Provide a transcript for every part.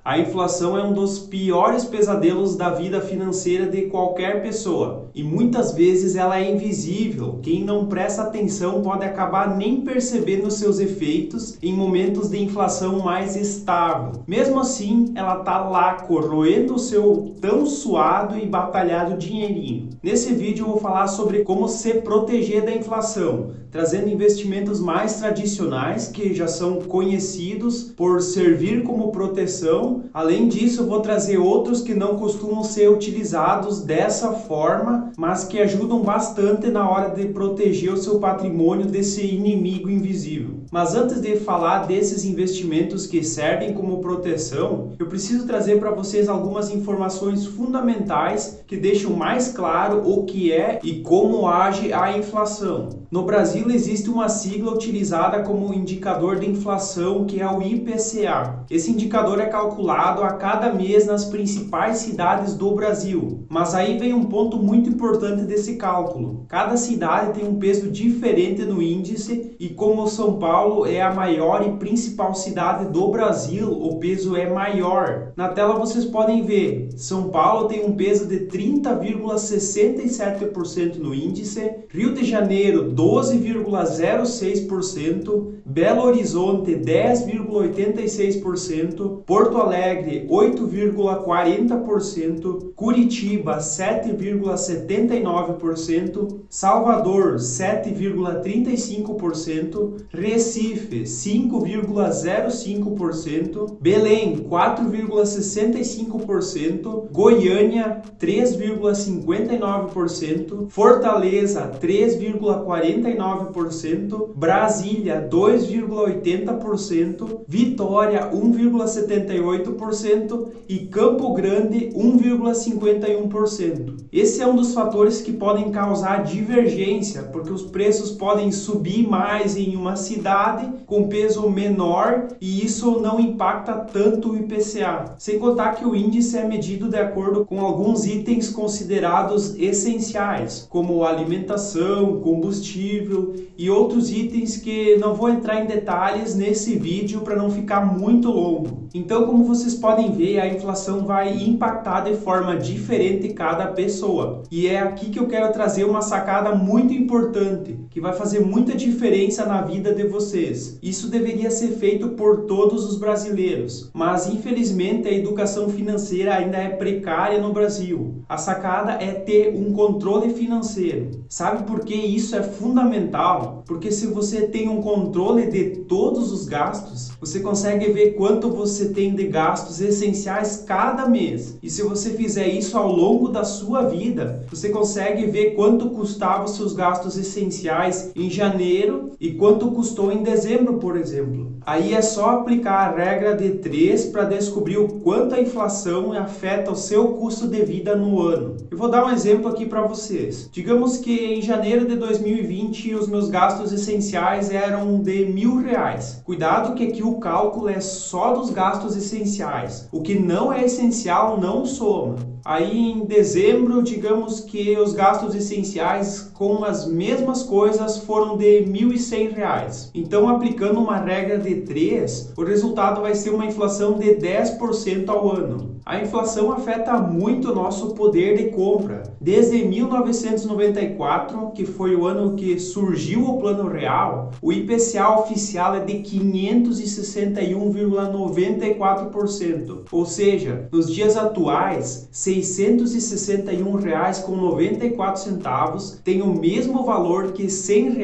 A inflação é um dos piores pesadelos da vida financeira de qualquer pessoa e muitas vezes ela é invisível. Quem não presta atenção pode acabar nem percebendo seus efeitos em momentos de inflação mais estável. Mesmo assim, ela tá lá corroendo o seu tão suado e batalhado dinheirinho. Nesse vídeo eu vou falar sobre como se proteger da inflação, trazendo investimentos mais tradicionais que já são conhecidos por servir como proteção. Além disso, eu vou trazer outros que não costumam ser utilizados dessa forma, mas que ajudam bastante na hora de proteger o seu patrimônio desse inimigo invisível. Mas antes de falar desses investimentos que servem como proteção, eu preciso trazer para vocês algumas informações fundamentais que deixam mais claro o que é e como age a inflação. No Brasil existe uma sigla utilizada como indicador de inflação, que é o IPCA. Esse indicador é calculado a cada mês nas principais cidades do Brasil. Mas aí vem um ponto muito importante desse cálculo. Cada cidade tem um peso diferente no índice e como São Paulo é a maior e principal cidade do Brasil, o peso é maior. Na tela vocês podem ver, São Paulo tem um peso de 30,67% no índice, Rio de Janeiro 12,06%, Belo Horizonte 10,86%, Porto Alegre 8,40%, Curitiba 7,79%, Salvador 7,35%, Recife 5,05%, Belém 4,65%, Goiânia 3,59%, Fortaleza 3,49%, Brasília 2,80%, Vitória 1,78% e Campo Grande 1,51%. Esse é um dos fatores que podem causar divergência, porque os preços podem subir mais em uma cidade com peso menor e isso não impacta tanto o IPCA. Sem contar que o índice é medido de acordo com alguns itens considerados essenciais, como alimentação, combustível e outros itens que não vou entrar em detalhes nesse vídeo para não ficar muito longo. Então, como vocês podem ver, a inflação vai impactar de forma diferente cada pessoa. E é aqui que eu quero trazer uma sacada muito importante, que vai fazer muita diferença na vida de vocês. Isso deveria ser feito por todos os brasileiros, mas infelizmente a educação financeira ainda é precária no Brasil. A sacada é ter um controle financeiro. Sabe por que isso é fundamental? Porque se você tem um controle de todos os gastos, você consegue ver quanto você tem de gastos essenciais cada mês. E se você fizer isso ao longo da sua vida, você consegue ver quanto custavam os seus gastos essenciais em janeiro e quanto custou em dezembro, por exemplo. Aí é só aplicar a regra de 3 para descobrir o quanto a inflação afeta o seu custo de vida no ano. Eu vou dar um exemplo aqui para vocês. Digamos que em janeiro de 2020 os meus gastos essenciais eram de R$1.000. Cuidado que aqui o cálculo é só dos gastos essenciais. O que não é essencial não soma. Aí em dezembro, digamos que os gastos essenciais com as mesmas coisas foram de R$1.100. Então, aplicando uma regra de 3, o resultado vai ser uma inflação de 10% ao ano. A inflação afeta muito o nosso poder de compra. Desde 1994, que foi o ano que surgiu o Plano Real, o IPCA oficial é de 561,94%. Ou seja, nos dias atuais, R$ 661,94 tem o mesmo valor que R$ 100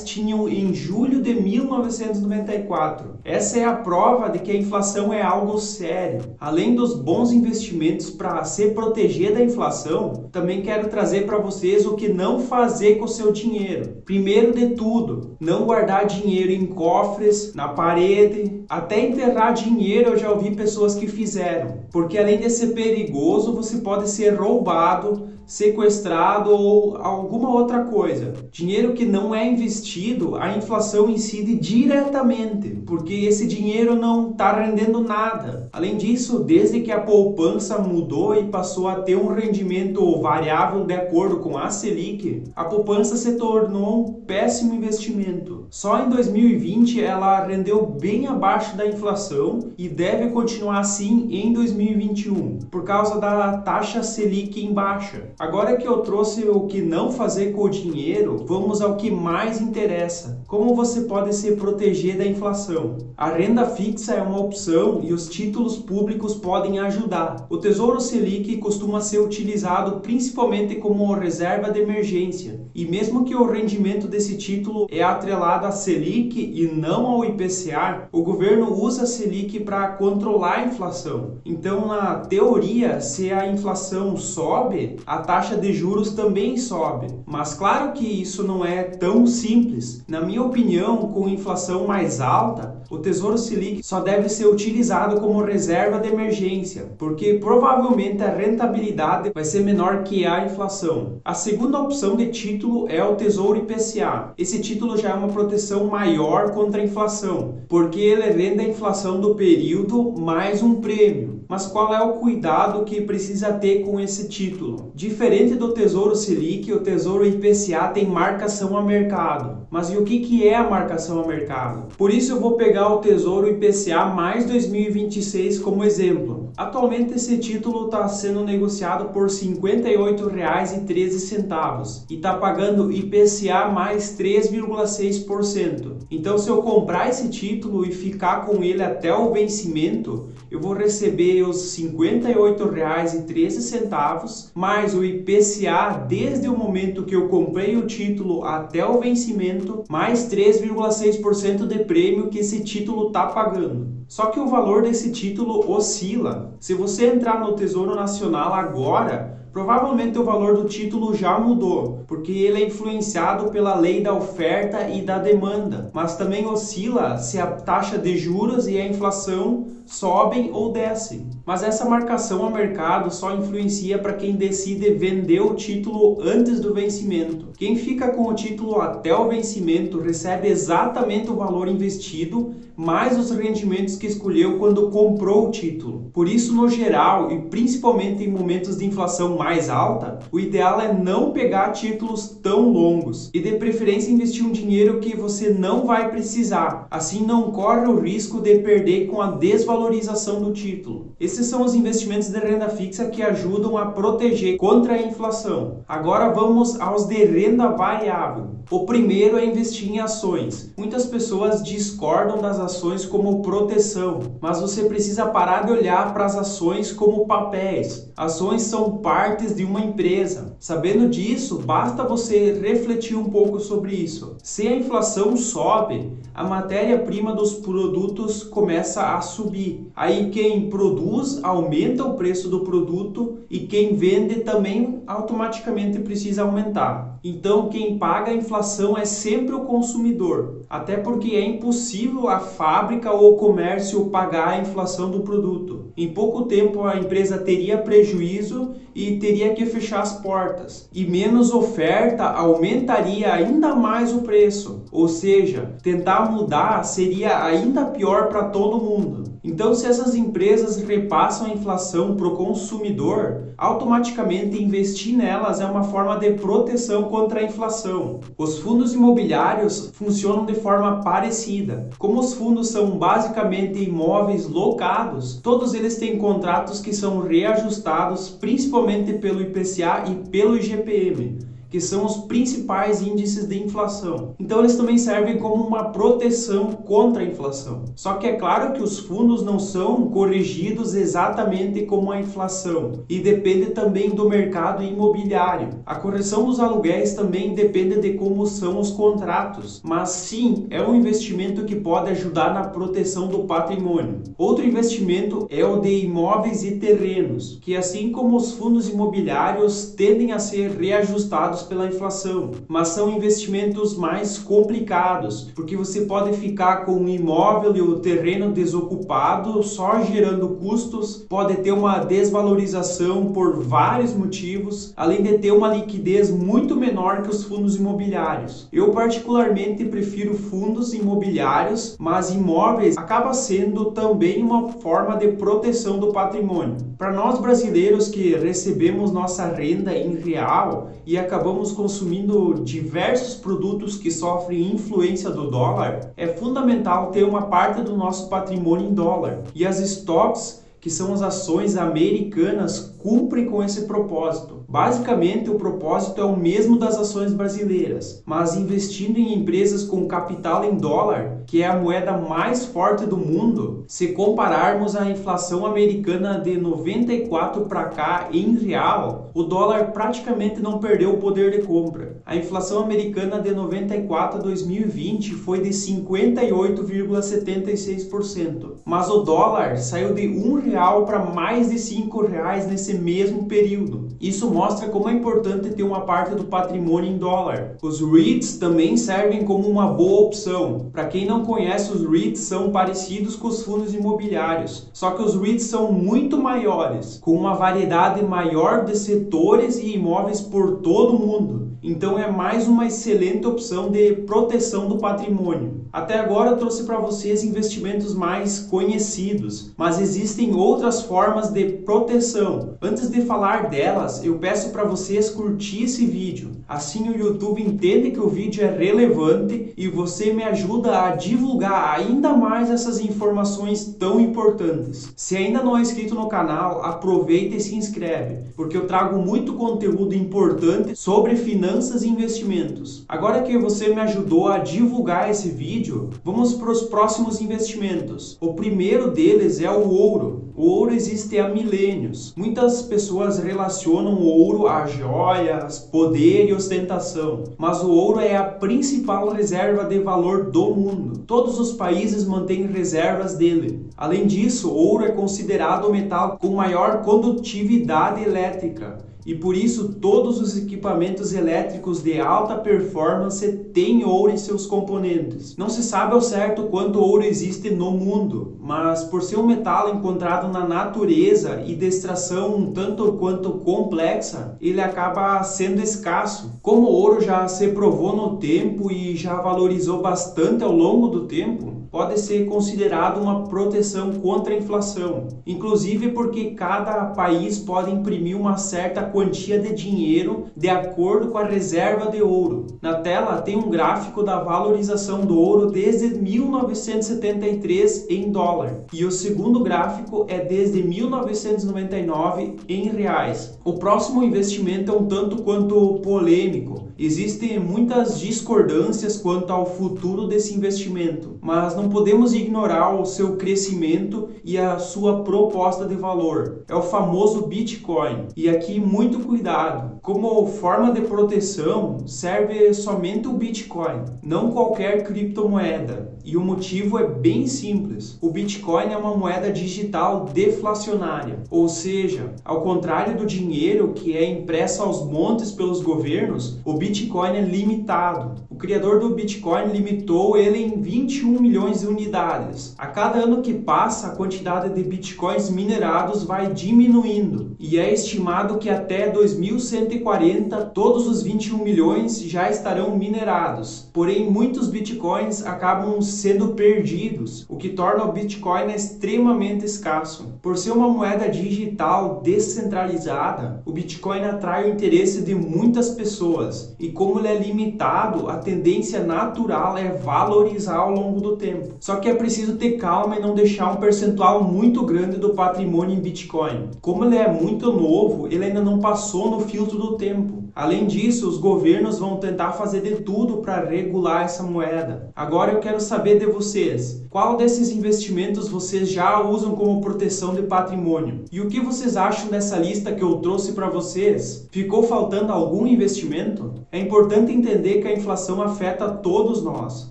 tinham em julho de 1994. Essa é a prova de que a inflação é algo sério. Além dos bons investimentos para se proteger da inflação, também quero trazer para vocês o que não fazer com o seu dinheiro. Primeiro de tudo, não guardar dinheiro em cofres, na parede, até enterrar dinheiro eu já ouvi pessoas que fizeram. Porque além de ser perigoso, você pode ser roubado, sequestrado ou alguma outra coisa. Dinheiro que não é investido, a inflação incide diretamente, porque esse dinheiro não está rendendo nada. Além disso, desde que a poupança mudou e passou a ter um rendimento variável de acordo com a Selic, a poupança se tornou um péssimo investimento. Só em 2020 ela rendeu bem abaixo da inflação e deve continuar assim em 2021, por causa da taxa Selic em baixa. Agora que eu trouxe o que não fazer com o dinheiro, vamos ao que mais interessa. Como você pode se proteger da inflação? A renda fixa é uma opção e os títulos públicos podem ajudar. O Tesouro Selic costuma ser utilizado principalmente como reserva de emergência. E mesmo que o rendimento desse título é atrelado à Selic e não ao IPCA, o governo usa a Selic para controlar a inflação. Então, na teoria, se a inflação sobe, a taxa de juros também sobe. Mas claro que isso não é tão simples. Na minha opinião, com inflação mais alta, o Tesouro Selic só deve ser utilizado como reserva de emergência, porque provavelmente a rentabilidade vai ser menor que a inflação. A segunda opção de título é o Tesouro IPCA. Esse título já é uma proteção maior contra a inflação, porque ele rende a inflação do período mais um prêmio. Mas qual é o cuidado que precisa ter com esse título? Diferente do Tesouro Selic, o Tesouro IPCA tem marcação a mercado. Mas e o que é a marcação a mercado? Por isso eu vou pegar o Tesouro IPCA mais 2026 como exemplo. Atualmente esse título está sendo negociado por R$ 58,13 e está pagando IPCA mais 3,6%. Então, se eu comprar esse título e ficar com ele até o vencimento, eu vou receber os R$ 58,13 mais o IPCA desde o momento que eu comprei o título até o vencimento, mais 3,6% de prêmio que esse título está pagando. Só que o valor desse título oscila. Se você entrar no Tesouro Nacional agora, provavelmente o valor do título já mudou, porque ele é influenciado pela lei da oferta e da demanda, mas também oscila se a taxa de juros e a inflação sobem ou descem. Mas essa marcação a mercado só influencia para quem decide vender o título antes do vencimento. Quem fica com o título até o vencimento recebe exatamente o valor investido, mais os rendimentos que escolheu quando comprou o título. Por isso, no geral, e principalmente em momentos de inflação mais alta, o ideal é não pegar títulos tão longos e de preferência investir um dinheiro que você não vai precisar. Assim não corre o risco de perder com a desvalorização do título. Esses são os investimentos de renda fixa que ajudam a proteger contra a inflação. Agora vamos aos de renda variável. O primeiro é investir em ações. Muitas pessoas discordam das ações como proteção, mas você precisa parar de olhar para as ações como papéis. Ações são partes de uma empresa. Sabendo disso, basta você refletir um pouco sobre isso. Se a inflação sobe, a matéria-prima dos produtos começa a subir. Aí quem produz aumenta o preço do produto e quem vende também automaticamente precisa aumentar. Então quem paga a inflação é sempre o consumidor, até porque é impossível a fábrica ou o comércio pagar a inflação do produto. Em pouco tempo a empresa teria prejuízo e teria que fechar as portas. E menos oferta aumentaria ainda mais o preço. Ou seja, tentar mudar seria ainda pior para todo mundo. Então, se essas empresas repassam a inflação para o consumidor, automaticamente investir nelas é uma forma de proteção contra a inflação. Os fundos imobiliários funcionam de forma parecida. Como os fundos são basicamente imóveis locados, todos eles têm contratos que são reajustados principalmente pelo IPCA e pelo IGPM, que são os principais índices de inflação. Então eles também servem como uma proteção contra a inflação. Só que é claro que os fundos não são corrigidos exatamente como a inflação e depende também do mercado imobiliário. A correção dos aluguéis também depende de como são os contratos, mas sim, é um investimento que pode ajudar na proteção do patrimônio. Outro investimento é o de imóveis e terrenos, que assim como os fundos imobiliários tendem a ser reajustados pela inflação, mas são investimentos mais complicados, porque você pode ficar com o imóvel e o terreno desocupado, só gerando custos, pode ter uma desvalorização por vários motivos, além de ter uma liquidez muito menor que os fundos imobiliários. Eu particularmente prefiro fundos imobiliários, mas imóveis acaba sendo também uma forma de proteção do patrimônio. Para nós brasileiros que recebemos nossa renda em real e acabamos acabamos consumindo diversos produtos que sofrem influência do dólar, é fundamental ter uma parte do nosso patrimônio em dólar. E as stocks, que são as ações americanas, cumprem com esse propósito. Basicamente, o propósito é o mesmo das ações brasileiras, mas investindo em empresas com capital em dólar, que é a moeda mais forte do mundo, se compararmos a inflação americana de 94 para cá em real, o dólar praticamente não perdeu o poder de compra. A inflação americana de 94 a 2020 foi de 58,76%, mas o dólar saiu de R$1 para mais de R$5 nesse mesmo período. Isso mostra como é importante ter uma parte do patrimônio em dólar. Os REITs também servem como uma boa opção. Para quem não conhece, os REITs são parecidos com os fundos imobiliários, só que os REITs são muito maiores, com uma variedade maior de setores e imóveis por todo o mundo. Então é mais uma excelente opção de proteção do patrimônio. Até agora eu trouxe para vocês investimentos mais conhecidos, mas existem outras formas de proteção. Antes de falar delas, eu peço para vocês curtir esse vídeo. Assim o YouTube entende que o vídeo é relevante e você me ajuda a divulgar ainda mais essas informações tão importantes. Se ainda não é inscrito no canal, aproveita e se inscreve, porque eu trago muito conteúdo importante sobre finanças e investimentos. Agora que você me ajudou a divulgar esse vídeo, vamos para os próximos investimentos. O primeiro deles é o ouro. O ouro existe há milênios. Muitas pessoas relacionam o ouro a joias, poder e ostentação, mas o ouro é a principal reserva de valor do mundo. Todos os países mantêm reservas dele. Além disso, o ouro é considerado o metal com maior condutividade elétrica. E por isso todos os equipamentos elétricos de alta performance têm ouro em seus componentes. Não se sabe ao certo quanto ouro existe no mundo, mas por ser um metal encontrado na natureza e de extração um tanto quanto complexa, ele acaba sendo escasso. Como o ouro já se provou no tempo e já valorizou bastante ao longo do tempo, pode ser considerado uma proteção contra a inflação, inclusive porque cada país pode imprimir uma certa quantia de dinheiro de acordo com a reserva de ouro. Na tela tem um gráfico da valorização do ouro desde 1973 em dólar, e o segundo gráfico é desde 1999 em reais. O próximo investimento é um tanto quanto polêmico. Existem muitas discordâncias quanto ao futuro desse investimento, mas não podemos ignorar o seu crescimento e a sua proposta de valor. É o famoso Bitcoin. E aqui muito cuidado. Como forma de proteção, serve somente o Bitcoin, não qualquer criptomoeda. E o motivo é bem simples. O Bitcoin é uma moeda digital deflacionária, ou seja, ao contrário do dinheiro que é impresso aos montes pelos governos, o Bitcoin é limitado. O criador do Bitcoin limitou ele em 21 milhões de unidades. A cada ano que passa, a quantidade de Bitcoins minerados vai diminuindo, e é estimado que até 2140 todos os 21 milhões já estarão minerados. Porém, muitos Bitcoins acabam sendo perdidos, o que torna o Bitcoin extremamente escasso. Por ser uma moeda digital descentralizada, o Bitcoin atrai o interesse de muitas pessoas, e como ele é limitado, a tendência natural é valorizar ao longo do tempo. Só que é preciso ter calma e não deixar um percentual muito grande do patrimônio em Bitcoin. Como ele é muito novo, ele ainda não passou no filtro do tempo. Além disso, os governos vão tentar fazer de tudo para regular essa moeda. Agora eu quero saber de vocês, qual desses investimentos vocês já usam como proteção de patrimônio? E o que vocês acham dessa lista que eu trouxe para vocês? Ficou faltando algum investimento? É importante entender que a inflação afeta todos nós,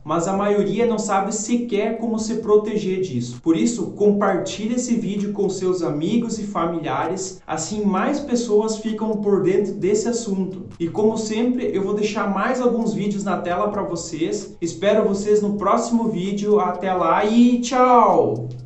mas a maioria não sabe sequer como se proteger disso. Por isso, compartilhe esse vídeo com seus amigos e familiares, assim mais pessoas ficam por dentro desse assunto. E como sempre, eu vou deixar mais alguns vídeos na tela para vocês. Espero vocês no próximo vídeo. Até lá e tchau!